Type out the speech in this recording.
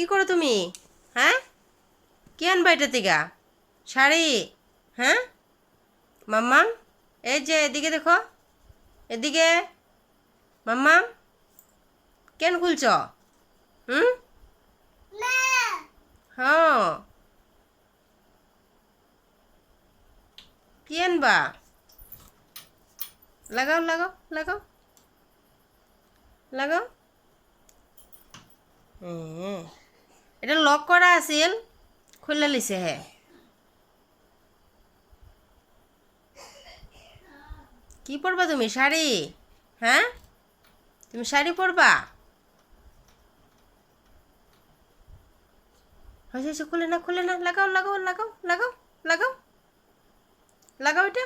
কি করো তুমি? হ্যাঁ, কি আনবা এটা থেকে? শাড়ি? হ্যাঁ মাম্মাম, এই যে এদিকে দেখো, এদিকে। মাম্মাম, কেন খুলছ? হুম, হ্যাঁ, কি আনবা? লাগাও লাগাও লাগাও লাগাও। হুম, এটা লক করা আছিল, খুলে লিছে হে। কি পরবা তুমি? শাড়ি? হ্যাঁ, তুমি শাড়ি পরবা? হয়েছে, খুলে না, খুলে না, লাগাও লাগাও লাগাও লাগাও লাগাও লাগাও এটা।